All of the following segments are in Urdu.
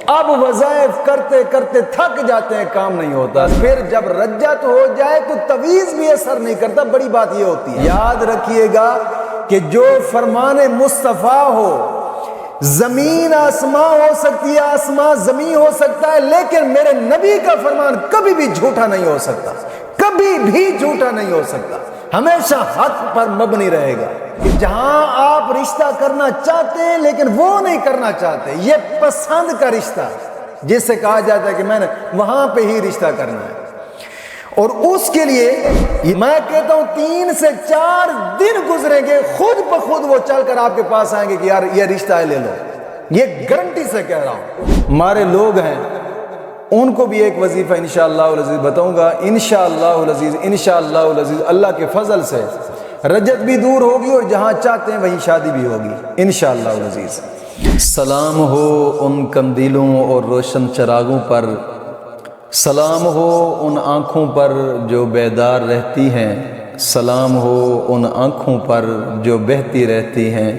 اب وظائف کرتے کرتے تھک جاتے ہیں، کام نہیں ہوتا، پھر جب رجت ہو جائے تو تعویذ بھی اثر نہیں کرتا۔ بڑی بات یہ ہوتی ہے، یاد رکھیے گا کہ جو فرمان مصطفیٰ ہو، زمین آسماں ہو سکتی ہے، آسماں زمین ہو سکتا ہے، لیکن میرے نبی کا فرمان کبھی بھی جھوٹا نہیں ہو سکتا، کبھی بھی جھوٹا نہیں ہو سکتا، ہمیشہ حق پر مبنی رہے گا۔ کہ جہاں آپ رشتہ کرنا چاہتے ہیں لیکن وہ نہیں کرنا چاہتے، یہ پسند کا رشتہ جس سے کہا جاتا ہے کہ میں نے وہاں پہ ہی رشتہ کرنا ہے، اور اس کے لیے میں کہتا ہوں 3 سے 4 دن گزریں گے، خود بخود وہ چل کر آپ کے پاس آئیں گے کہ یار یہ رشتہ ہے، لے لو، یہ گارنٹی سے کہہ رہا ہوں۔ ہمارے لوگ ہیں، ان کو بھی ایک وظیفہ انشاءاللہ العزیز بتاؤں گا، انشاءاللہ العزیز، انشاءاللہ العزیز، اللہ کے فضل سے رجت بھی دور ہوگی اور جہاں چاہتے ہیں وہیں شادی بھی ہوگی انشاءاللہ العزیز۔ سلام ہو ان قندیلوں اور روشن چراغوں پر، سلام ہو ان آنکھوں پر جو بیدار رہتی ہیں، سلام ہو ان آنکھوں پر جو بہتی رہتی ہیں،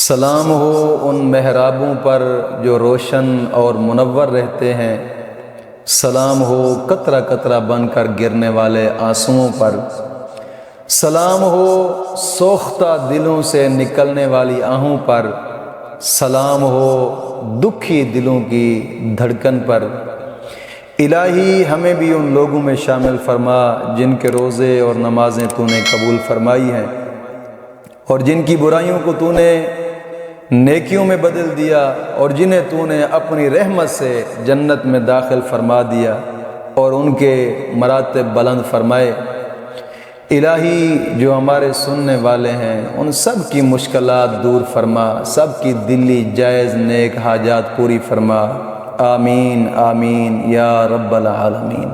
سلام ہو ان محرابوں پر جو روشن اور منور رہتے ہیں، سلام ہو قطرہ قطرہ بن کر گرنے والے آنسوؤں پر، سلام ہو سوختہ دلوں سے نکلنے والی آہوں پر، سلام ہو دکھی دلوں کی دھڑکن پر۔ الہی ہمیں بھی ان لوگوں میں شامل فرما جن کے روزے اور نمازیں تو نے قبول فرمائی ہیں، اور جن کی برائیوں کو تو نے نیکیوں میں بدل دیا، اور جنہیں تو نے اپنی رحمت سے جنت میں داخل فرما دیا اور ان کے مراتب بلند فرمائے۔ الہی جو ہمارے سننے والے ہیں ان سب کی مشکلات دور فرما، سب کی دلی جائز نیک حاجات پوری فرما، آمین آمین یا رب العالمین۔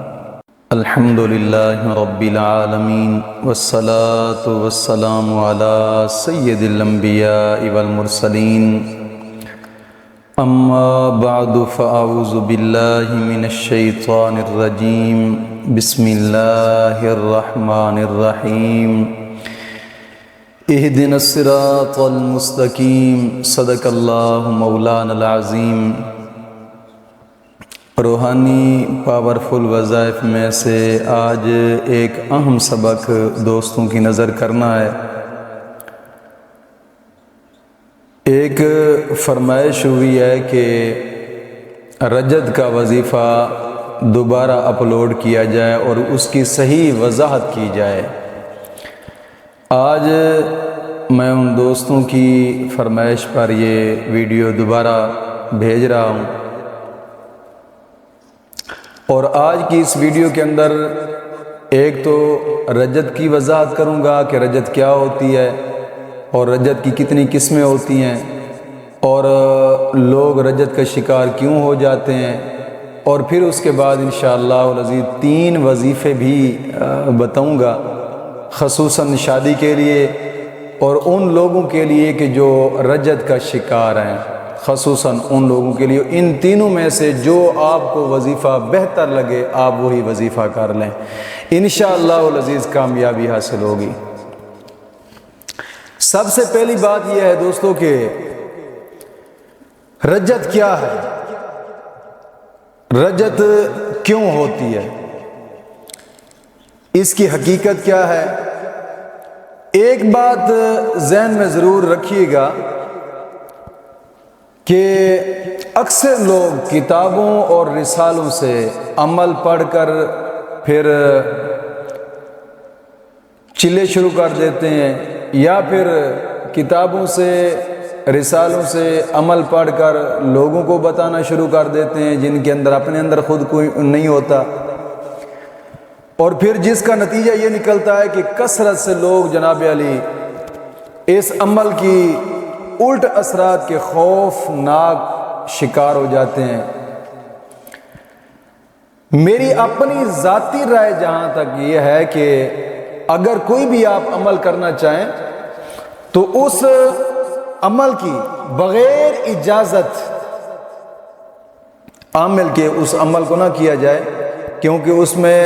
الحمدللہ رب العالمین والصلاة والسلام علی سید الانبیاء والمرسلین، اما بعد فاعوذ باللہ من الشیطان الرجیم، بسم اللہ الرحمن الرحیم، اہدنا الصراط المستقیم، صدق اللہ مولانا العظیم۔ روحانی پاورفل وظائف میں سے آج ایک اہم سبق دوستوں کی نظر کرنا ہے۔ ایک فرمائش ہوئی ہے کہ رجت کا وظیفہ دوبارہ اپلوڈ کیا جائے اور اس کی صحیح وضاحت کی جائے۔ آج میں ان دوستوں کی فرمائش پر یہ ویڈیو دوبارہ بھیج رہا ہوں، اور آج کی اس ویڈیو کے اندر ایک تو رجت کی وضاحت کروں گا کہ رجت کیا ہوتی ہے اور رجت کی کتنی قسمیں ہوتی ہیں، اور لوگ رجت کا شکار کیوں ہو جاتے ہیں، اور پھر اس کے بعد انشاءاللہ العزیز 3 وظیفے بھی بتاؤں گا، خصوصاً شادی کے لیے اور ان لوگوں کے لیے کہ جو رجت کا شکار ہیں، خصوصاً ان لوگوں کے لیے۔ ان تینوں میں سے جو آپ کو وظیفہ بہتر لگے آپ وہی وظیفہ کر لیں، انشاءاللہ العزیز کامیابی حاصل ہوگی۔ سب سے پہلی بات یہ ہے دوستو کہ رجت کیا ہے، رجت کیوں ہوتی ہے، اس کی حقیقت کیا ہے۔ ایک بات ذہن میں ضرور رکھیے گا کہ اکثر لوگ کتابوں اور رسالوں سے عمل پڑھ کر پھر چلے شروع کر دیتے ہیں، یا پھر کتابوں سے رسالوں سے عمل پڑھ کر لوگوں کو بتانا شروع کر دیتے ہیں جن کے اندر اپنے اندر خود کوئی نہیں ہوتا، اور پھر جس کا نتیجہ یہ نکلتا ہے کہ کثرت سے لوگ جناب علی اس عمل کی الٹ اثرات کے خوفناک شکار ہو جاتے ہیں۔ میری اپنی ذاتی رائے جہاں تک یہ ہے کہ اگر کوئی بھی آپ عمل کرنا چاہیں تو اس عمل کی بغیر اجازت عامل کے اس عمل کو نہ کیا جائے، کیونکہ اس میں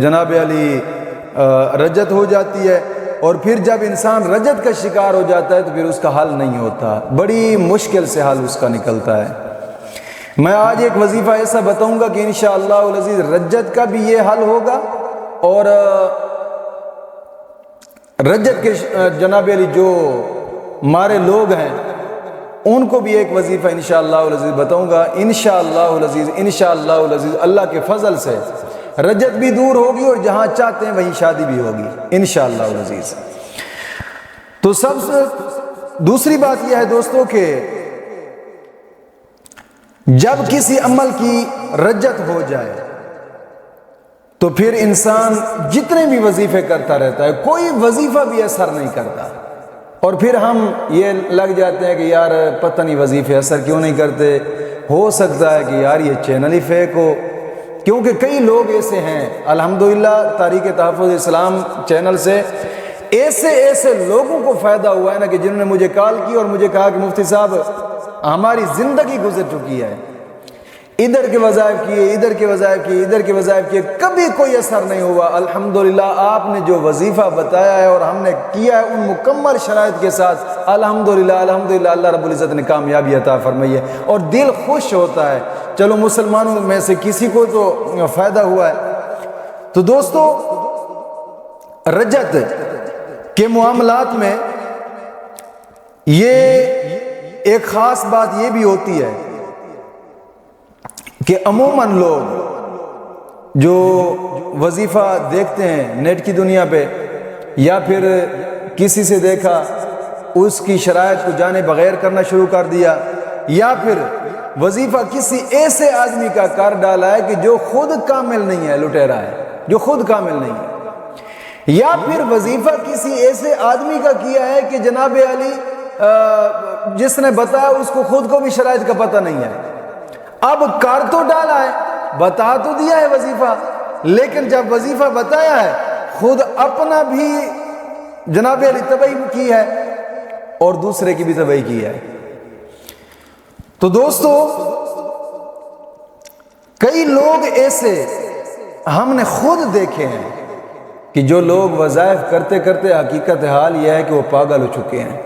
جناب علی رجت ہو جاتی ہے، اور پھر جب انسان رجت کا شکار ہو جاتا ہے تو پھر اس کا حل نہیں ہوتا، بڑی مشکل سے حل اس کا نکلتا ہے۔ میں آج ایک وظیفہ ایسا بتاؤں گا کہ انشاءاللہ العزیز رجت کا بھی یہ حل ہوگا، اور رجت کے جناب علی جو ہمارے لوگ ہیں ان کو بھی ایک وظیفہ انشاءاللہ العزیز بتاؤں گا، انشاءاللہ العزیز، انشاءاللہ العزیز اللہ کے فضل سے رجت بھی دور ہوگی اور جہاں چاہتے ہیں وہیں شادی بھی ہوگی انشاءاللہ العزیز۔ تو سب سے دوسری بات یہ ہے دوستو کہ جب کسی عمل کی رجت ہو جائے تو پھر انسان جتنے بھی وظیفے کرتا رہتا ہے کوئی وظیفہ بھی اثر نہیں کرتا، اور پھر ہم یہ لگ جاتے ہیں کہ یار پتہ نہیں وظیفے اثر کیوں نہیں کرتے، ہو سکتا ہے کہ یار یہ چینل ہی فیک ہو، کیونکہ کئی لوگ ایسے ہیں الحمدللہ تحریک تحفظ اسلام چینل سے ایسے لوگوں کو فائدہ ہوا ہے نا کہ جنہوں نے مجھے کال کی اور مجھے کہا کہ مفتی صاحب ہماری زندگی گزر چکی ہے، ادھر کے وظائف کیے، ادھر کے وظائف کیے، ادھر کے وظائف کیے، کبھی کوئی اثر نہیں ہوا۔ الحمدللہ آپ نے جو وظیفہ بتایا ہے اور ہم نے کیا ہے ان مکمل شرائط کے ساتھ، الحمدللہ الحمدللہ اللہ رب العزت نے کامیابی عطا فرمائی ہے اور دل خوش ہوتا ہے، چلو مسلمانوں میں سے کسی کو تو فائدہ ہوا ہے۔ تو دوستو رجت کے معاملات میں یہ ایک خاص بات یہ بھی ہوتی ہے کہ عموماً لوگ جو وظیفہ دیکھتے ہیں نیٹ کی دنیا پہ یا پھر کسی سے دیکھا اس کی شرائط کو جانے بغیر کرنا شروع کر دیا، یا پھر وظیفہ کسی ایسے آدمی کا کر ڈالا ہے کہ جو خود کامل نہیں ہے، لٹیرا ہے جو خود کامل نہیں ہے، یا پھر وظیفہ کسی ایسے آدمی کا کیا ہے کہ جناب علی جس نے بتایا اس کو خود کو بھی شرائط کا پتہ نہیں ہے، اب کر تو ڈالا ہے، بتا تو دیا ہے وظیفہ، لیکن جب وظیفہ بتایا ہے خود اپنا بھی جناب علی تبعی کی ہے اور دوسرے کی بھی تبعی کی ہے۔ تو دوستو کئی لوگ ایسے ہم نے خود دیکھے ہیں کہ جو لوگ وظائف کرتے کرتے حقیقت حال یہ ہے کہ وہ پاگل ہو چکے ہیں۔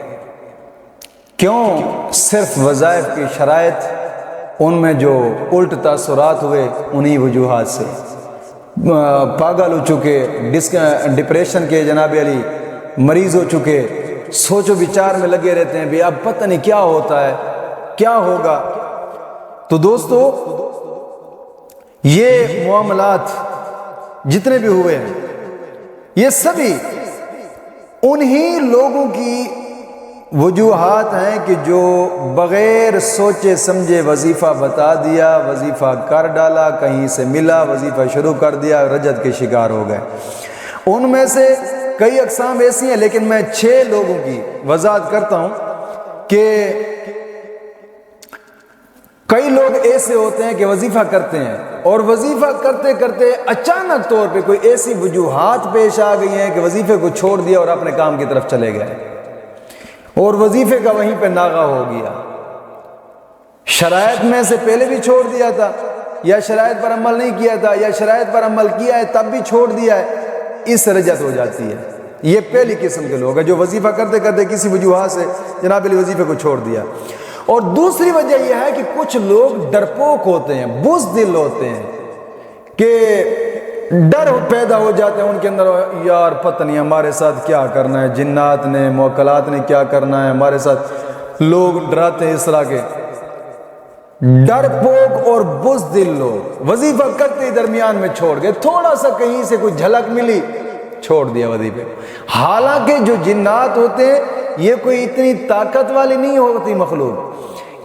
کیوں؟ صرف وظائف کی شرائط ان میں جو الٹ تاثرات ہوئے انہی وجوہات سے پاگل ہو چکے، ڈپریشن کے جناب علی مریض ہو چکے، سوچو بچار میں لگے رہتے ہیں بھی اب پتہ نہیں کیا ہوتا ہے کیا ہوگا۔ تو دوستو یہ معاملات جتنے بھی ہوئے ہیں یہ سبھی انہی لوگوں کی وجوہات ہیں کہ جو بغیر سوچے سمجھے وظیفہ بتا دیا، وظیفہ کر ڈالا، کہیں سے ملا وظیفہ شروع کر دیا، رجت کے شکار ہو گئے۔ ان میں سے کئی اقسام ایسی ہیں لیکن میں 6 لوگوں کی وضاحت کرتا ہوں کہ کئی لوگ ایسے ہوتے ہیں کہ وظیفہ کرتے ہیں اور وظیفہ کرتے کرتے اچانک طور پہ کوئی ایسی وجوہات پیش آ گئی ہیں کہ وظیفے کو چھوڑ دیا اور اپنے کام کی طرف چلے گئے اور وظیفے کا وہیں پہ ناغہ ہو گیا۔ شرائط میں سے پہلے بھی چھوڑ دیا تھا یا شرائط پر عمل نہیں کیا تھا یا شرائط پر عمل کیا ہے تب بھی چھوڑ دیا ہے، اس رجت ہو جاتی ہے۔ یہ پہلی قسم کے لوگ ہیں جو وظیفہ کرتے کرتے کسی وجوہات سے جناب علی وظیفے کو چھوڑ دیا۔ اور دوسری وجہ یہ ہے کہ کچھ لوگ ڈرپوک ہوتے ہیں، بزدل ہوتے ہیں کہ ڈر پیدا ہو جاتے ہیں ان کے اندر، یار پتہ نہیں ہمارے ساتھ کیا کرنا ہے، جنات نے موکلات نے کیا کرنا ہے ہمارے ساتھ، لوگ ڈراتے ہیں اس طرح کے ڈرپوک اور بزدل لوگ وظیفہ کرتے ہی درمیان میں چھوڑ گئے، تھوڑا سا کہیں سے کوئی جھلک ملی چھوڑ دیا وظیفے۔ حالانکہ جو جنات ہوتے ہیں یہ کوئی اتنی طاقت والی نہیں ہوتی مخلوق،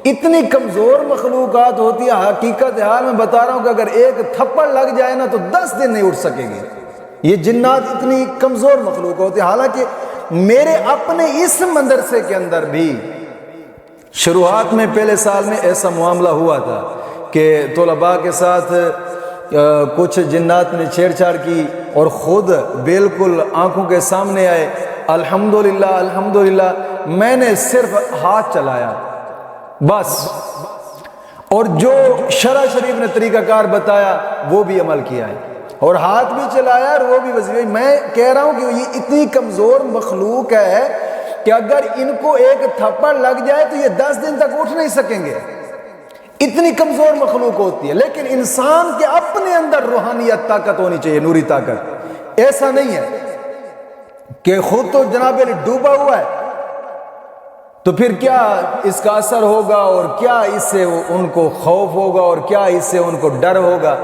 اتنی کمزور مخلوقات ہوتی ہے۔ حقیقت حال میں بتا رہا ہوں کہ اگر ایک تھپڑ لگ جائے نا تو 10 دن نہیں اٹھ سکے گی۔ یہ جنات اتنی کمزور مخلوق ہوتی ہے۔ حالانکہ میرے اپنے اس مدرسے کے اندر بھی شروعات میں پہلے سال میں ایسا معاملہ ہوا تھا کہ طلباء کے ساتھ کچھ جنات نے چھیڑ چھاڑ کی اور خود بالکل آنکھوں کے سامنے آئے۔ الحمدللہ الحمدللہ میں نے صرف ہاتھ چلایا بس، اور جو شرع شریف نے طریقہ کار بتایا وہ بھی عمل کیا ہے اور ہاتھ بھی چلایا اور وہ بھی وظیفہ۔ میں کہہ رہا ہوں کہ یہ اتنی کمزور مخلوق ہے کہ اگر ان کو ایک تھپڑ لگ جائے تو یہ 10 دن تک اٹھ نہیں سکیں گے، اتنی کمزور مخلوق ہوتی ہے، لیکن انسان کے اپنے اندر روحانیت طاقت ہونی چاہیے، نوری طاقت۔ ایسا نہیں ہے کہ خود تو جناب علی ڈوبا ہوا ہے تو پھر کیا اس کا اثر ہوگا اور کیا اس سے ان کو خوف ہوگا اور کیا اس سے ان کو ڈر ہوگا؟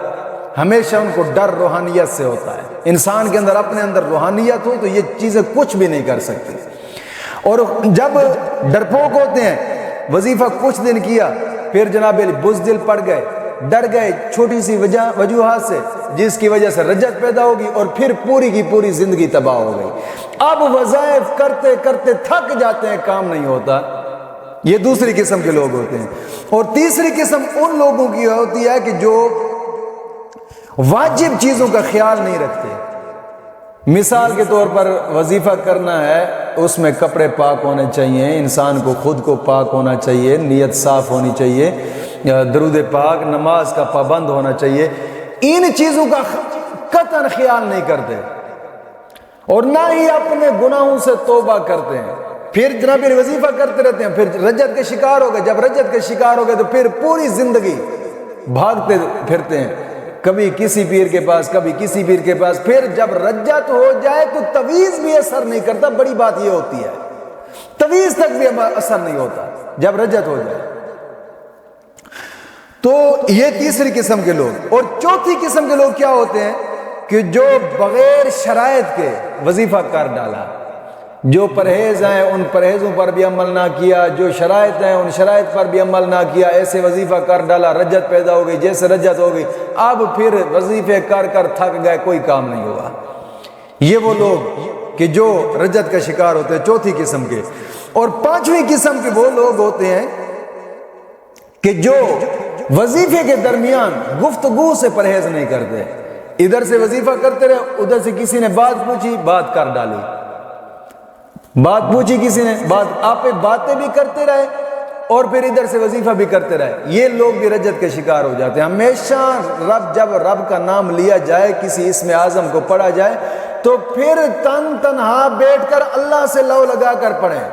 ہمیشہ ان کو ڈر روحانیت سے ہوتا ہے۔ انسان کے اندر اپنے اندر روحانیت ہو تو یہ چیزیں کچھ بھی نہیں کر سکتی۔ اور جب ڈرپوک ہوتے ہیں، وظیفہ کچھ دن کیا پھر جناب علی بزدل پڑ گئے، ڈر گئے چھوٹی سی وجوہات سے، جس کی وجہ سے رجت پیدا ہوگی اور پھر پوری کی پوری زندگی تباہ ہو گئی۔ اب وظائف کرتے کرتے تھک جاتے ہیں، کام نہیں ہوتا۔ یہ دوسری قسم کے لوگ ہوتے ہیں۔ اور تیسری قسم ان لوگوں کی ہوتی ہے کہ جو واجب چیزوں کا خیال نہیں رکھتے۔ مثال کے طور پر وظیفہ کرنا ہے، اس میں کپڑے پاک ہونے چاہیے، انسان کو خود کو پاک ہونا چاہیے، نیت صاف ہونی چاہیے، درود پاک، نماز کا پابند ہونا چاہیے۔ ان چیزوں کا قطعاً خیال نہیں کرتے اور نہ ہی اپنے گناہوں سے توبہ کرتے ہیں۔ پھر جناب وظیفہ کرتے رہتے ہیں، پھر رجت کے شکار ہو گئے۔ جب رجت کے شکار ہو گئے تو پھر پوری زندگی بھاگتے پھرتے ہیں، کبھی کسی پیر کے پاس، کبھی کسی پیر کے پاس۔ پھر جب رجت ہو جائے تو تویز بھی اثر نہیں کرتا۔ بڑی بات یہ ہوتی ہے، تویز تک بھی اثر نہیں ہوتا جب رجت ہو جائے۔ تو یہ تیسری قسم کے لوگ۔ اور چوتھی قسم کے لوگ کیا ہوتے ہیں کہ جو بغیر شرائط کے وظیفہ کر ڈالا، جو پرہیز ہیں ان پرہیزوں پر بھی عمل نہ کیا، جو شرائط ہیں ان شرائط پر بھی عمل نہ کیا، ایسے وظیفہ کر ڈالا، رجت پیدا ہو گئی۔ جیسے رجت ہو گئی اب پھر وظیفے کر کر تھک گئے، کوئی کام نہیں ہوا۔ یہ وہ لوگ کہ جو رجت کا شکار ہوتے ہیں، چوتھی قسم کے۔ اور پانچویں قسم کے وہ لوگ ہوتے ہیں کہ جو وظیفے کے درمیان گفتگو سے پرہیز نہیں کرتے۔ ادھر سے وظیفہ کرتے رہے، ادھر سے کسی نے بات پوچھی، بات کر ڈالی، بات پوچھی کسی نے، بات آپ باتیں بھی کرتے رہے اور پھر ادھر سے وظیفہ بھی کرتے رہے۔ یہ لوگ بھی رجت کے شکار ہو جاتے ہیں۔ ہمیشہ جب رب کا نام لیا جائے، کسی اسم اعظم کو پڑھا جائے تو پھر تنہا بیٹھ کر اللہ سے لو لگا کر پڑھیں،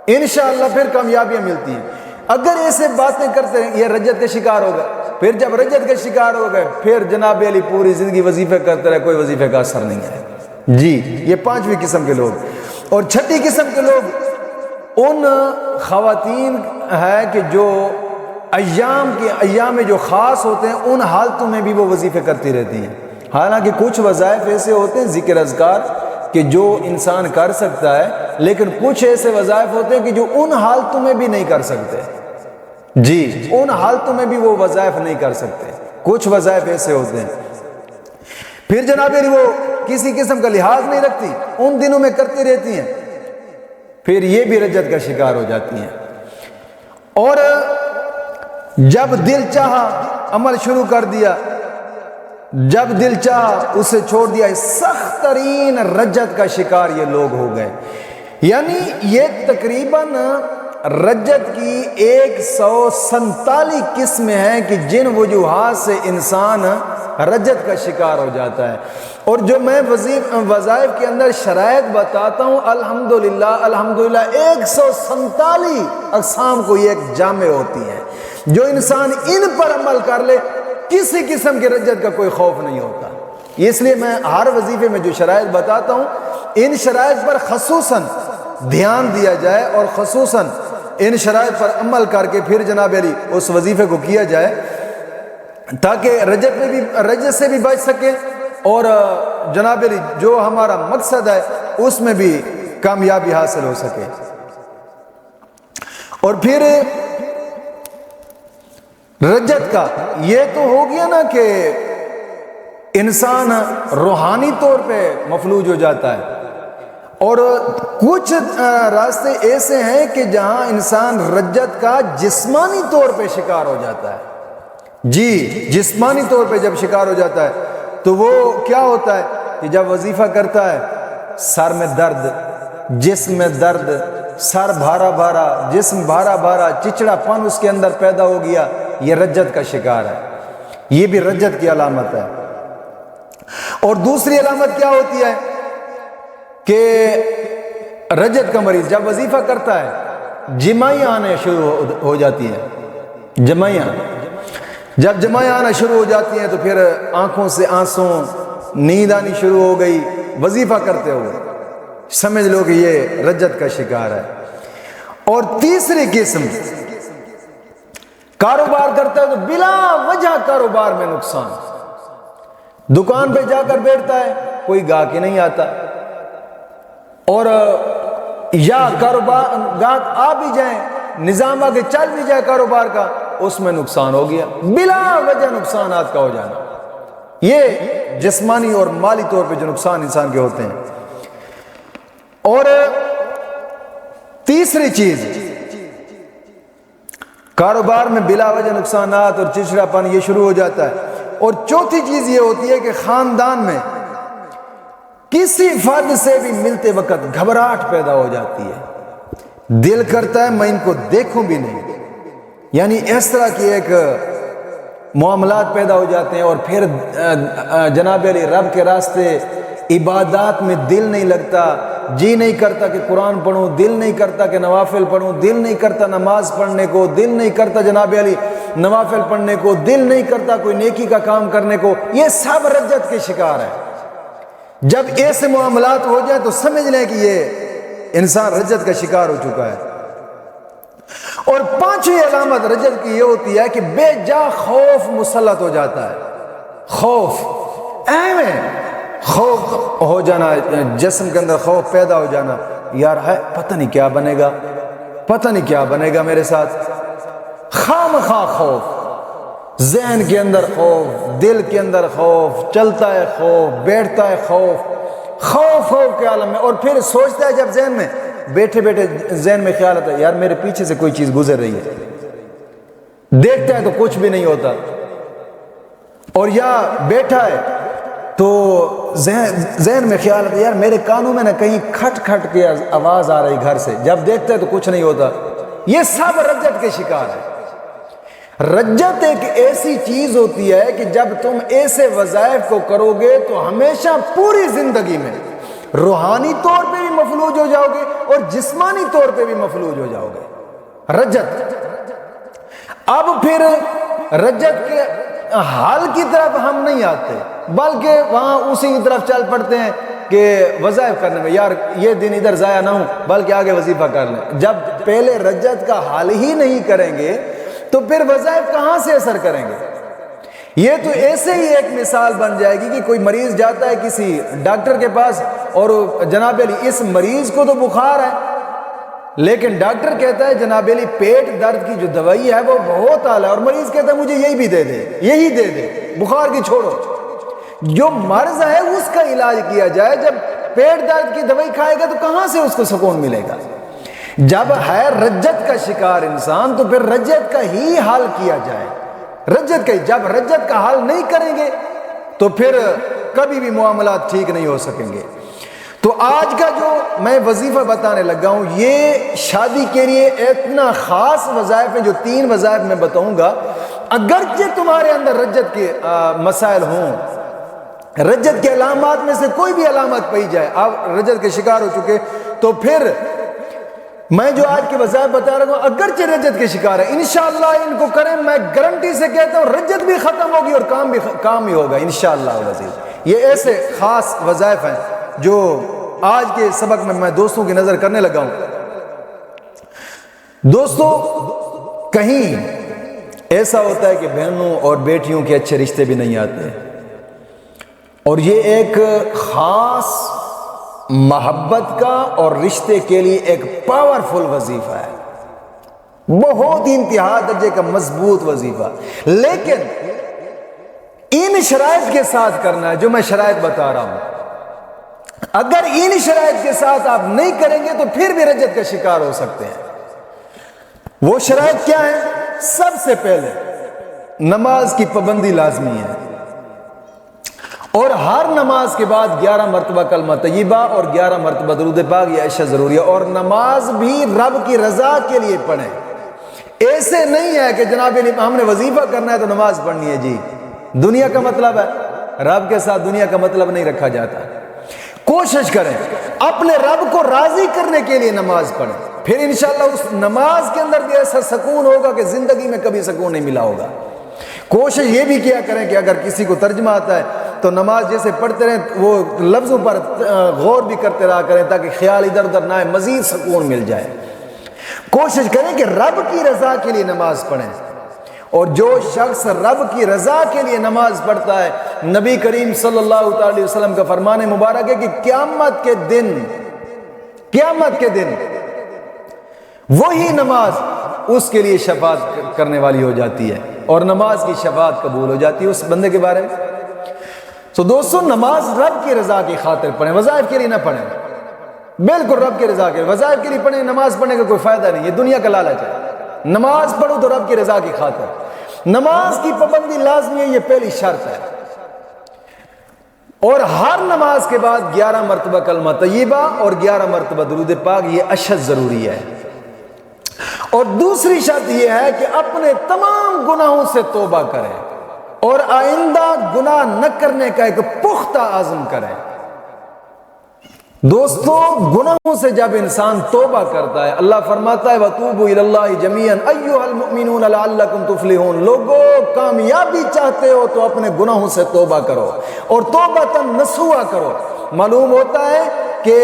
انشاءاللہ پھر کامیابیاں ملتی ہیں۔ اگر ایسے باتیں کرتے ہیں یہ رجت کے شکار ہو گئے۔ پھر جب رجت کے شکار ہو گئے پھر جناب علی پوری زندگی وظیفے کرتے رہے، کوئی وظیفے کا اثر نہیں ہے۔ جی یہ پانچویں قسم کے لوگ۔ اور چھٹی قسم کے لوگ ان خواتین ہے کہ جو ایام جو خاص ہوتے ہیں ان حالتوں میں بھی وہ وظیفے کرتی رہتی ہیں۔ حالانکہ کچھ وظائف ایسے ہوتے ہیں ذکر اذکار کہ جو انسان کر سکتا ہے، لیکن کچھ ایسے وظائف ہوتے ہیں کہ جو ان حالتوں میں بھی نہیں کر سکتے۔ جی ان حالتوں میں بھی وہ وظائف نہیں کر سکتے، کچھ وظائف ایسے ہوتے ہیں۔ پھر جناب وہ کسی قسم کا لحاظ نہیں رکھتی، ان دنوں میں کرتی رہتی ہیں، پھر یہ بھی رجت کا شکار ہو جاتی ہیں۔ اور جب دل چاہا عمل شروع کر دیا، جب دل چاہا اسے چھوڑ دیا، سخت ترین رجت کا شکار یہ لوگ ہو گئے۔ یعنی یہ تقریباً رجت کی 147 قسمیں ہیں کہ جن وجوہات سے انسان رجت کا شکار ہو جاتا ہے۔ اور جو میں وظائف کے اندر شرائط بتاتا ہوں، الحمدللہ 147 اقسام کو یہ ایک جامع ہوتی ہیں۔ جو انسان ان پر عمل کر لے کسی قسم کی رجت کا کوئی خوف نہیں ہوتا۔ اس لیے میں ہر وظیفے میں جو شرائط بتاتا ہوں ان شرائط پر خصوصاً دھیان دیا جائے اور خصوصاً ان شرائط پر عمل کر کے پھر جناب علی اس وظیفے کو کیا جائے تاکہ رجت سے بھی بچ سکے اور جناب علی جو ہمارا مقصد ہے اس میں بھی کامیابی حاصل ہو سکے۔ اور پھر رجت کا یہ تو ہو گیا نا کہ انسان روحانی طور پہ مفلوج ہو جاتا ہے، اور کچھ راستے ایسے ہیں کہ جہاں انسان رجت کا جسمانی طور پہ شکار ہو جاتا ہے۔ جی جسمانی طور پہ جب شکار ہو جاتا ہے تو وہ کیا ہوتا ہے کہ جب وظیفہ کرتا ہے سر میں درد، جسم میں درد، سر بھارا بھارا، جسم بھارا بھارا، چچڑا پن اس کے اندر پیدا ہو گیا، یہ رجت کا شکار ہے، یہ بھی رجت کی علامت ہے۔ اور دوسری علامت کیا ہوتی ہے کہ رجت کا مریض جب وظیفہ کرتا ہے جمائی آنے شروع ہو جاتی ہے، جمائیاں، جب جمائیں آنا شروع ہو جاتی ہیں تو پھر آنکھوں سے آنسوں، نیند آنی شروع ہو گئی وظیفہ کرتے ہوئے، سمجھ لو کہ یہ رجت کا شکار ہے۔ اور تیسری قسم کاروبار کرتا ہے تو بلا وجہ کاروبار میں نقصان، دکان پہ جا کر بیٹھتا ہے کوئی گاہک ہی نہیں آتا، اور یا کاروبار گاہک آ بھی جائیں، نظام آگے چل بھی جائے کاروبار کا، اس میں نقصان ہو گیا، بلا وجہ نقصانات کا ہو جانا۔ یہ جسمانی اور مالی طور پہ جو نقصان انسان کے ہوتے ہیں۔ اور تیسری چیز، کاروبار میں بلا وجہ نقصانات اور چڑچڑا پن یہ شروع ہو جاتا ہے۔ اور چوتھی چیز یہ ہوتی ہے کہ خاندان میں کسی فرد سے بھی ملتے وقت گھبراہٹ پیدا ہو جاتی ہے، دل کرتا ہے میں ان کو دیکھوں بھی نہیں، یعنی اس طرح کی ایک معاملات پیدا ہو جاتے ہیں۔ اور پھر جناب علی رب کے راستے عبادات میں دل نہیں لگتا، جی نہیں کرتا کہ قرآن پڑھوں، دل نہیں کرتا کہ نوافل پڑھوں، دل نہیں کرتا نماز پڑھنے کو، دل نہیں کرتا جناب علی نوافل پڑھنے کو، دل نہیں کرتا کوئی نیکی کا کام کرنے کو، یہ سب رجت کے شکار ہے۔ جب ایسے معاملات ہو جائیں تو سمجھ لیں کہ یہ انسان رجت کا شکار ہو چکا ہے۔ اور پانچویں علامت رجت کی یہ ہوتی ہے کہ بے جا خوف مسلط ہو جاتا ہے۔ خوف اہم ہے، خوف ہو جانا، جسم کے اندر خوف پیدا ہو جانا، یار ہے پتہ نہیں کیا بنے گا، پتہ نہیں کیا بنے گا میرے ساتھ، خامخواہ خوف، ذہن کے اندر خوف، دل کے اندر خوف، چلتا ہے خوف، بیٹھتا ہے خوف، خوف کے عالم میں۔ اور پھر سوچتا ہے جب ذہن میں بیٹھے بیٹھے ذہن میں خیال آتا ہے یار میرے پیچھے سے کوئی چیز گزر رہی ہے، دیکھتا ہے تو کچھ بھی نہیں ہوتا، اور یا بیٹھا ہے تو ذہن میں خیال آتا ہے یار میرے کانوں میں نہ کہیں کھٹ کھٹ کے آواز آ رہی گھر سے، جب دیکھتا ہے تو کچھ نہیں ہوتا۔ یہ سب رجت کے شکار ہے۔ رجت ایک ایسی چیز ہوتی ہے کہ جب تم ایسے وظائف کو کرو گے تو ہمیشہ پوری زندگی میں روحانی طور پہ بھی مفلوج ہو جاؤ گے اور جسمانی طور پہ بھی مفلوج ہو جاؤ گے۔ رجت، اب پھر رجت کے حل کی طرف ہم نہیں آتے بلکہ وہاں اسی کی طرف چل پڑتے ہیں کہ وظائف کرنے میں یار یہ دن ادھر ضائع نہ ہوں بلکہ آگے وظیفہ کر لیں۔ جب پہلے رجت کا حل ہی نہیں کریں گے تو پھر وظائف کہاں سے اثر کریں گے؟ یہ تو ایسے ہی ایک مثال بن جائے گی کہ کوئی مریض جاتا ہے کسی ڈاکٹر کے پاس اور جناب علی اس مریض کو تو بخار ہے، لیکن ڈاکٹر کہتا ہے جناب علی پیٹ درد کی جو دوائی ہے وہ بہت اعلیٰ ہے، اور مریض کہتا ہے مجھے یہی بھی دے دے، یہی دے دے، بخار کی چھوڑو، جو مرض ہے اس کا علاج کیا جائے۔ جب پیٹ درد کی دوائی کھائے گا تو کہاں سے اس کو سکون ملے گا؟ جب ہے رجت کا شکار انسان تو پھر رجت کا ہی حل کیا جائے، رجت کا ہی۔ جب رجت کا حل نہیں کریں گے تو پھر کبھی بھی معاملات ٹھیک نہیں ہو سکیں گے۔ تو آج کا جو میں وظیفہ بتانے لگا ہوں یہ شادی کے لیے اتنا خاص وظائف ہیں، جو 3 وظائف میں بتاؤں گا۔ اگرچہ تمہارے اندر رجت کے مسائل ہوں، رجت کے علامات میں سے کوئی بھی علامت پائی جائے، آپ رجت کے شکار ہو چکے، تو پھر میں جو آج کی وظائف بتا رہا ہوں اگرچہ رجت کے شکار ہے، انشاءاللہ ان کو کریں، میں گارنٹی سے کہتا ہوں رجت بھی ختم ہوگی اور کام بھی ہوگا انشاءاللہ العزیز۔ یہ ایسے خاص وظائف ہیں جو آج کے سبق میں دوستوں کی نظر کرنے لگا ہوں۔ دوستوں کہیں ایسا ہوتا ہے کہ بہنوں اور بیٹیوں کے اچھے رشتے بھی نہیں آتے، اور یہ ایک خاص محبت کا اور رشتے کے لیے ایک پاورفل وظیفہ ہے، بہت انتہا درجے کا مضبوط وظیفہ، لیکن ان شرائط کے ساتھ کرنا ہے جو میں شرائط بتا رہا ہوں۔ اگر ان شرائط کے ساتھ آپ نہیں کریں گے تو پھر بھی رجت کا شکار ہو سکتے ہیں۔ وہ شرائط کیا ہیں؟ سب سے پہلے نماز کی پابندی لازمی ہے، اور ہر نماز کے بعد 11 مرتبہ کلمہ طیبہ اور 11 مرتبہ درود پاک، یہ اشیاء ضروری ہے۔ اور نماز بھی رب کی رضا کے لیے پڑھیں، ایسے نہیں ہے کہ جناب ہم نے وظیفہ کرنا ہے تو نماز پڑھنی ہے، جی دنیا کا مطلب ہے، رب کے ساتھ دنیا کا مطلب نہیں رکھا جاتا۔ کوشش کریں اپنے رب کو راضی کرنے کے لیے نماز پڑھیں، پھر انشاءاللہ اس نماز کے اندر بھی ایسا سکون ہوگا کہ زندگی میں کبھی سکون نہیں ملا ہوگا۔ کوشش یہ بھی کیا کریں کہ اگر کسی کو ترجمہ آتا ہے تو نماز جیسے پڑھتے رہیں وہ لفظوں پر غور بھی کرتے رہا کریں تاکہ خیال ادھر ادھر نہ آئے، مزید سکون مل جائے۔ کوشش کریں کہ رب کی رضا کے لیے نماز پڑھیں، اور جو شخص رب کی رضا کے لیے نماز پڑھتا ہے، نبی کریم صلی اللہ علیہ وسلم کا فرمان مبارک ہے کہ قیامت کے دن وہی نماز اس کے لیے شفاعت کرنے والی ہو جاتی ہے، اور نماز کی شفاعت قبول ہو جاتی ہے اس بندے کے بارے میں۔ تو دوستو، نماز رب کی رضا کی خاطر پڑھیں، وظائف کے لیے نہ پڑھیں، بالکل رب کی رضا کے لیے۔ وظائف کے لیے پڑھیں، نماز پڑھنے کا کوئی فائدہ نہیں، یہ دنیا کا لالچ ہے۔ نماز پڑھو تو رب کی رضا کی خاطر۔ نماز کی پابندی لازمی ہے، یہ پہلی شرط ہے، اور ہر نماز کے بعد 11 مرتبہ کلمہ طیبہ اور 11 مرتبہ درود پاک، یہ اشد ضروری ہے۔ اور دوسری شرط یہ ہے کہ اپنے تمام گناہوں سے توبہ کریں اور آئندہ گناہ نہ کرنے کا ایک پختہ عزم کریں۔ دوستو، گناہوں سے جب انسان توبہ کرتا ہے، اللہ فرماتا ہے وَتُوبُوا إِلَى اللَّهِ جَمِيعًا أَيُّهَا الْمُؤْمِنُونَ لَعَلَّكُمْ تُفْلِحُونَ۔ لوگو، کامیابی چاہتے ہو تو اپنے گناہوں سے توبہ کرو اور توبۃ نصوحا کرو۔ معلوم ہوتا ہے کہ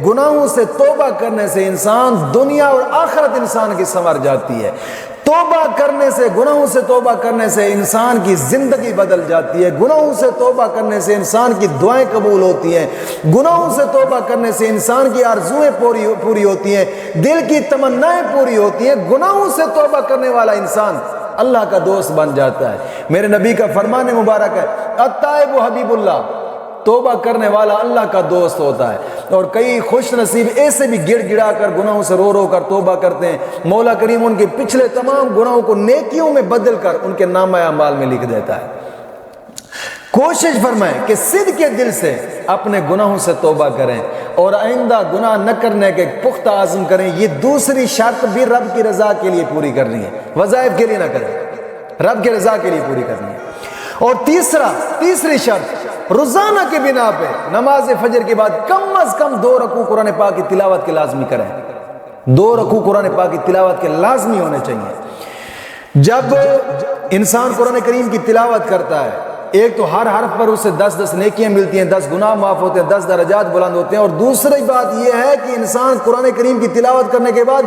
گناہوں سے توبہ کرنے سے انسان دنیا اور آخرت انسان کی سنور جاتی ہے۔ توبہ کرنے سے، گناہوں سے توبہ کرنے سے انسان کی زندگی بدل جاتی ہے۔ گناہوں سے توبہ کرنے سے انسان کی دعائیں قبول ہوتی ہیں۔ گناہوں سے توبہ کرنے سے انسان کی آرزویں پوری ہوتی ہیں، دل کی تمنائیں پوری ہوتی ہیں۔ گناہوں سے توبہ کرنے والا انسان اللہ کا دوست بن جاتا ہے۔ میرے نبی کا فرمان مبارک ہے التائب حبیب اللہ، توبہ کرنے والا اللہ کا دوست ہوتا ہے۔ اور کئی خوش نصیب ایسے بھی گڑ گڑا کر گناہوں سے رو کر توبہ کرتے ہیں، مولا کریم ان کے پچھلے تمام گناہوں کو نیکیوں میں بدل کر ان کے نامہ اعمال میں لکھ دیتا ہے۔ کوشش فرمائیں کہ صدق کے دل سے اپنے گناہوں سے توبہ کریں اور آئندہ گناہ نہ کرنے کے پختہ عزم کریں۔ یہ دوسری شرط بھی رب کی رضا کے لیے پوری کرنی ہے، وظائف کے لیے نہ کریں، رب کی رضا کے لیے پوری کرنی ہے۔ اور تیسری شرط، روزانہ کی بنا پہ نماز فجر کے بعد کم از کم 2 رکوع قرآن پاک کی تلاوت کے لازمی کریں۔ 2 رکوع قرآن پاک کی تلاوت کے لازمی ہونے چاہیے۔ جب انسان قرآن کریم کی تلاوت کرتا ہے، ایک تو ہر حرف پر اسے 10 نیکیاں ملتی ہیں، 10 گناہ معاف ہوتے ہیں، 10 درجات بلند ہوتے ہیں۔ اور دوسری بات یہ ہے کہ انسان قرآن کریم کی تلاوت کرنے کے بعد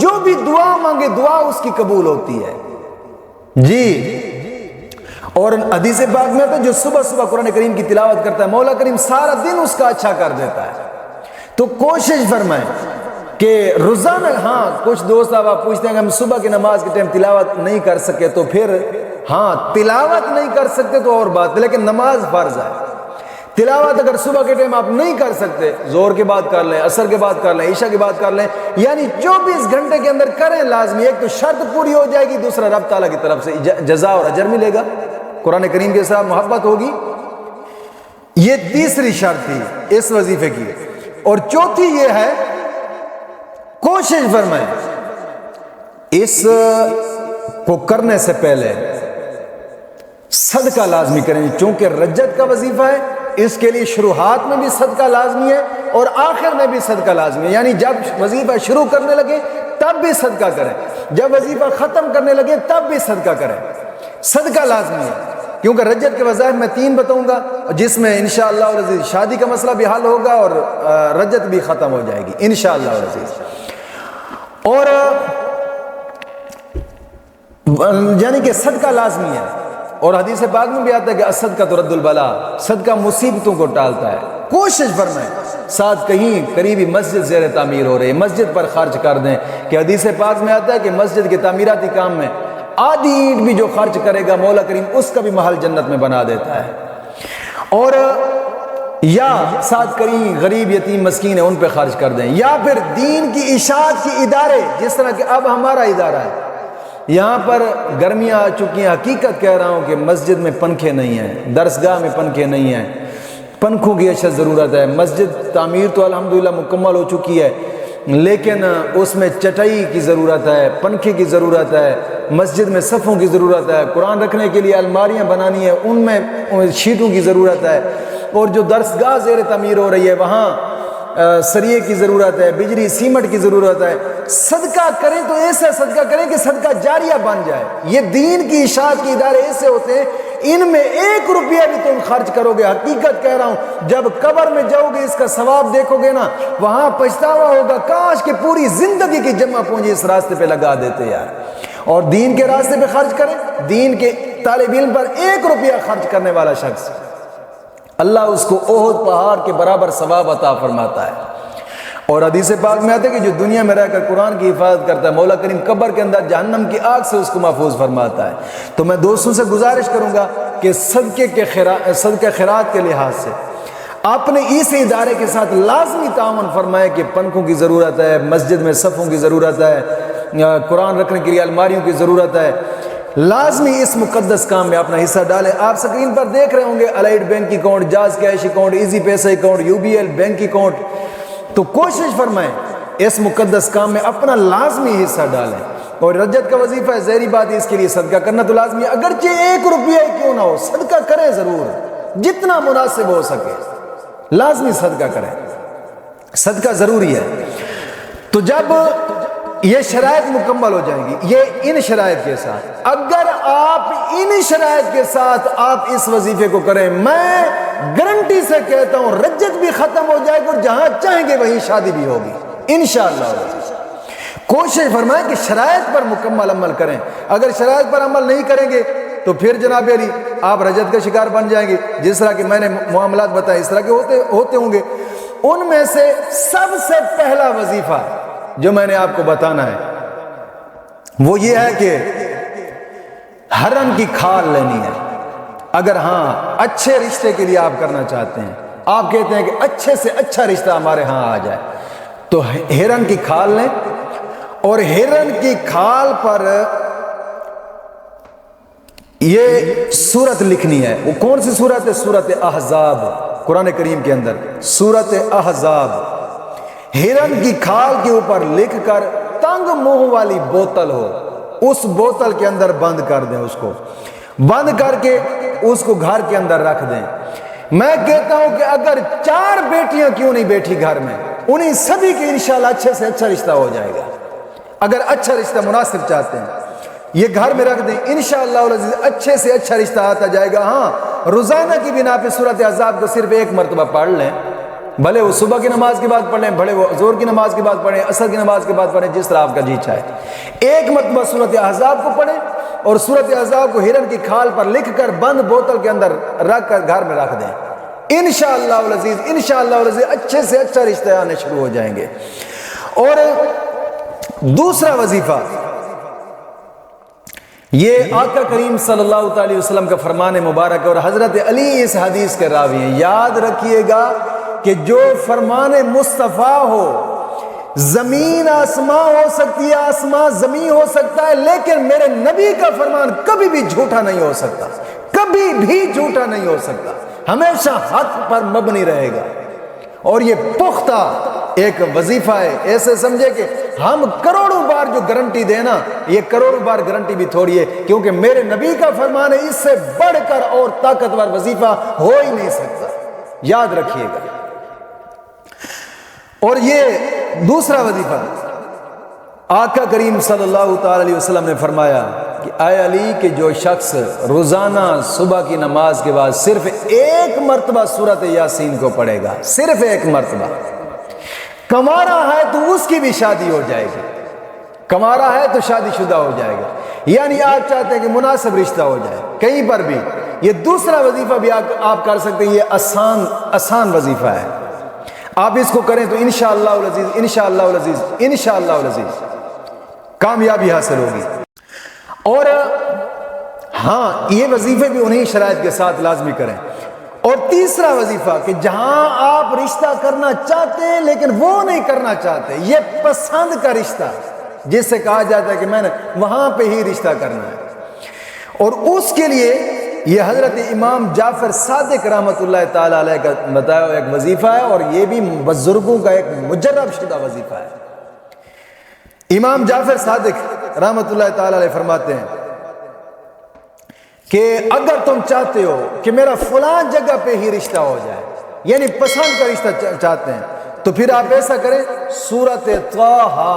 جو بھی دعا مانگے دعا اس کی قبول ہوتی ہے جی۔ اور حدیث پاک میں تو جو صبح قرآن کریم کی تلاوت کرتا ہے، مولا کریم سارا دن اس کا اچھا کر دیتا ہے۔ تو کوشش فرمائیں کہ روزانہ، ہاں کچھ دوست آپ پوچھتے ہیں کہ ہم صبح کی نماز کے ٹائم تلاوت نہیں کر سکے، تو پھر ہاں تلاوت نہیں کر سکتے تو اور بات ہے، لیکن نماز فرض ہے۔ تلاوت اگر صبح کے ٹائم آپ نہیں کر سکتے، زور کے بعد کر لیں، عصر کے بعد کر لیں، عشاء کے بعد کر لیں، یعنی 24 گھنٹے کے اندر کریں لازمی۔ ایک تو شرط پوری ہو جائے گی، دوسرا رب تعالیٰ کی طرف سے جزا اور اجر ملے گا، قرآن کریم کے ساتھ محبت ہوگی۔ یہ تیسری شرط تھی اس وظیفے کی۔ اور چوتھی یہ ہے، کوشش فرمائیں اس کو کرنے سے پہلے صدقہ لازمی کریں، چونکہ رجت کا وظیفہ ہے، اس کے لیے شروعات میں بھی صدقہ لازمی ہے اور آخر میں بھی صدقہ لازمی ہے۔ یعنی جب وظیفہ شروع کرنے لگے تب بھی صدقہ کریں، جب وظیفہ ختم کرنے لگے تب بھی صدقہ کریں، صدقہ لازمی ہے۔ کیونکہ رجت کے وظائف میں 3 بتاؤں گا، جس میں انشاءاللہ العزیز شادی کا مسئلہ بھی حل ہوگا اور رجت بھی ختم ہو جائے گی انشاءاللہ العزیز۔ اور یعنی کہ صدقہ لازمی ہے، اور حدیث پاک میں بھی آتا ہے کہ الصدقہ ترد البلا، صدقہ مصیبتوں کو ٹالتا ہے۔ کوشش فرمائیں ساتھ کہیں قریبی مسجد زیر تعمیر ہو رہی ہے، مسجد پر خرچ کر دیں، کہ حدیث پاک میں آتا ہے کہ مسجد کے تعمیراتی کام میں آدھی اینٹ بھی جو خرچ کرے گا مولا کریم اس کا بھی محل جنت میں بنا دیتا ہے۔ اور یا ساتھ کہیں غریب یتیم مسکین ہے ان پہ خرچ کر دیں، یا پھر دین کی اشاعت کی ادارے، جس طرح کہ اب ہمارا ادارہ ہے، یہاں پر گرمیاں آ چکی ہیں، حقیقت کہہ رہا ہوں کہ مسجد میں پنکھے نہیں ہیں، درسگاہ میں پنکھے نہیں ہیں، پنکھوں کی اشد ضرورت ہے۔ مسجد تعمیر تو الحمدللہ مکمل ہو چکی ہے، لیکن اس میں چٹائی کی ضرورت ہے، پنکھے کی ضرورت ہے، مسجد میں صفوں کی ضرورت ہے، قرآن رکھنے کے لیے الماریاں بنانی ہیں، ان میں شیٹوں کی ضرورت ہے، اور جو درسگاہ زیر تعمیر ہو رہی ہے وہاں سریے کی ضرورت ہے، بجلی سیمنٹ کی ضرورت ہے۔ صدقہ کریں تو ایسا صدقہ کریں کہ صدقہ جاریہ بن جائے۔ یہ دین کی اشاعت کے ادارے ایسے ہوتے ہیں، ان میں 1 روپیہ بھی تم خرچ کرو گے، حقیقت کہہ رہا ہوں، جب قبر میں جاؤ گے اس کا ثواب دیکھو گے نا، وہاں پچھتاوا ہوگا، کاش کہ پوری زندگی کی جمع پونجی اس راستے پہ لگا دیتے یار۔ اور دین کے راستے پہ خرچ کریں، دین کے طالب علم پر 1 روپیہ خرچ کرنے والا شخص اللہ اس کو احد پہاڑ کے برابر ثواب عطا فرماتا ہے۔ اور حدیث پاک میں آتا ہے کہ جو دنیا میں رہ کر قرآن کی حفاظت کرتا ہے، مولا کریم قبر کے اندر جہنم کی آگ سے اس کو محفوظ فرماتا ہے۔ تو میں دوستوں سے گزارش کروں گا کہ صدقہ خیرات کے لحاظ سے اپنے اس ادارے کے ساتھ لازمی تعاون فرمائے کہ پنکھوں کی ضرورت ہے، مسجد میں صفوں کی ضرورت ہے، قرآن رکھنے کے لیے الماریوں کی ضرورت ہے، لازمی اس مقدس کام میں اپنا حصہ ڈالیں۔ آپ سکرین پر دیکھ رہے ہوں گے allied bank account, jazz cash account, easy پیسہ اکاؤنٹ، UBL بینک اکاؤنٹ، تو کوشش فرمائیں اس مقدس کام میں اپنا لازمی حصہ ڈالیں۔ اور رجت کا وظیفہ ہے، ظاہری بات ہے اس کے لیے صدقہ کرنا تو لازمی ہے، اگرچہ 1 روپیہ کیوں نہ ہو صدقہ کریں، ضرور جتنا مناسب ہو سکے لازمی صدقہ کریں، صدقہ ضروری ہے۔ تو جب یہ شرائط مکمل ہو جائیں گی، یہ ان شرائط کے ساتھ، اگر آپ ان شرائط کے ساتھ آپ اس وظیفے کو کریں، میں گارنٹی سے کہتا ہوں رجت بھی ختم ہو جائے گی اور جہاں چاہیں گے وہیں شادی بھی ہوگی انشاءاللہ۔ کوشش فرمائیں کہ شرائط پر مکمل عمل کریں، اگر شرائط پر عمل نہیں کریں گے تو پھر جناب علی آپ رجت کا شکار بن جائیں گے، جس طرح کہ میں نے معاملات بتائے اس طرح کے ہوتے ہوں گے۔ ان میں سے سب سے پہلا وظیفہ جو میں نے آپ کو بتانا ہے وہ یہ ہے کہ ہرن کی کھال لینی ہے۔ اگر ہاں اچھے رشتے کے لیے آپ کرنا چاہتے ہیں، آپ کہتے ہیں کہ اچھے سے اچھا رشتہ ہمارے ہاں آ جائے، تو ہرن کی کھال لیں، اور ہرن کی کھال پر یہ سورت لکھنی ہے۔ وہ کون سی سورت ہے؟ سورت احزاب، قرآن کریم کے اندر سورت احزاب۔ ہرن کی کھال کے اوپر لکھ کر تنگ منہ والی بوتل ہو، اس بوتل کے اندر بند کر دیں، اس کو بند کر کے اس کو گھر کے اندر رکھ دیں۔ میں کہتا ہوں کہ اگر 4 بیٹیاں کیوں نہیں بیٹھی گھر میں، انہیں سبھی کے انشاءاللہ اچھے سے اچھا رشتہ ہو جائے گا۔ اگر اچھا رشتہ مناسب چاہتے ہیں یہ گھر میں رکھ دیں، انشاءاللہ العزیز اچھے سے اچھا رشتہ آتا جائے گا۔ ہاں روزانہ کی بنا پہ سورت احزاب کو صرف 1 مرتبہ پڑھ لیں، بھلے وہ صبح کی نماز کے بعد پڑھ لیں، بھلے وہ ظہر کی نماز کے بعد پڑھیں، عصر کی نماز کے بعد پڑھیں، جس طرح آپ کا جی چاہے۔ 1 مرتبہ سورت احزاب کو پڑھیں اور سورت احزاب کو ہرن کی کھال پر لکھ کر بند بوتل کے اندر رکھ کر گھر میں رکھ دیں، انشاءاللہ العزیز اچھے سے اچھا رشتہ آنے شروع ہو جائیں گے۔ اور دوسرا وظیفہ یہ آقا کریم صلی اللہ تعالی وسلم کا فرمان مبارک ہے، اور حضرت علی اس حدیث کے راوی ہیں۔ یاد رکھیے گا کہ جو فرمان مصطفیٰ ہو، زمین آسماں ہو سکتی ہے، آسماں زمین ہو سکتا ہے، لیکن میرے نبی کا فرمان کبھی بھی جھوٹا نہیں ہو سکتا، کبھی بھی جھوٹا نہیں ہو سکتا، ہمیشہ حق پر مبنی رہے گا۔ اور یہ پختہ ایک وظیفہ ہے، ایسے سمجھے کہ ہم کروڑوں بار جو گارنٹی دینا، یہ کروڑوں بار گارنٹی بھی تھوڑی ہے، کیونکہ میرے نبی کا فرمان ہے، اس سے بڑھ کر اور طاقتور وظیفہ ہو ہی نہیں سکتا، یاد رکھیے گا۔ اور یہ دوسرا وظیفہ آقا کریم صلی اللہ تعالی علیہ وسلم نے فرمایا کہ اے علی کہ جو شخص روزانہ صبح کی نماز کے بعد صرف 1 مرتبہ سورۃ یاسین کو پڑھے گا، صرف 1 مرتبہ، کمارا ہے تو اس کی بھی شادی ہو جائے گی، کمارا ہے تو شادی شدہ ہو جائے گا۔ یعنی آپ چاہتے ہیں کہ مناسب رشتہ ہو جائے کہیں پر بھی، یہ دوسرا وظیفہ بھی آپ کر سکتے ہیں، یہ آسان وظیفہ ہے، آپ اس کو کریں تو انشاءاللہ العزیز کامیابی حاصل ہوگی۔ اور ہاں یہ وظیفے بھی انہی شرائط کے ساتھ لازمی کریں۔ اور تیسرا وظیفہ کہ جہاں آپ رشتہ کرنا چاہتے ہیں لیکن وہ نہیں کرنا چاہتے، یہ پسند کا رشتہ جس سے کہا جاتا ہے کہ میں نے وہاں پہ ہی رشتہ کرنا ہے، اور اس کے لیے یہ حضرت امام جعفر صادق رحمۃ اللہ تعالی علیہ کا بتایا ہوا ایک وظیفہ ہے، اور یہ بھی بزرگوں کا ایک مجرب شدہ وظیفہ ہے۔ امام جعفر صادق رحمۃ اللہ تعالی علیہ فرماتے ہیں کہ اگر تم چاہتے ہو کہ میرا فلاں جگہ پہ ہی رشتہ ہو جائے، یعنی پسند کا رشتہ چاہتے ہیں، تو پھر آپ ایسا کریں، سورۃ طٰہٰ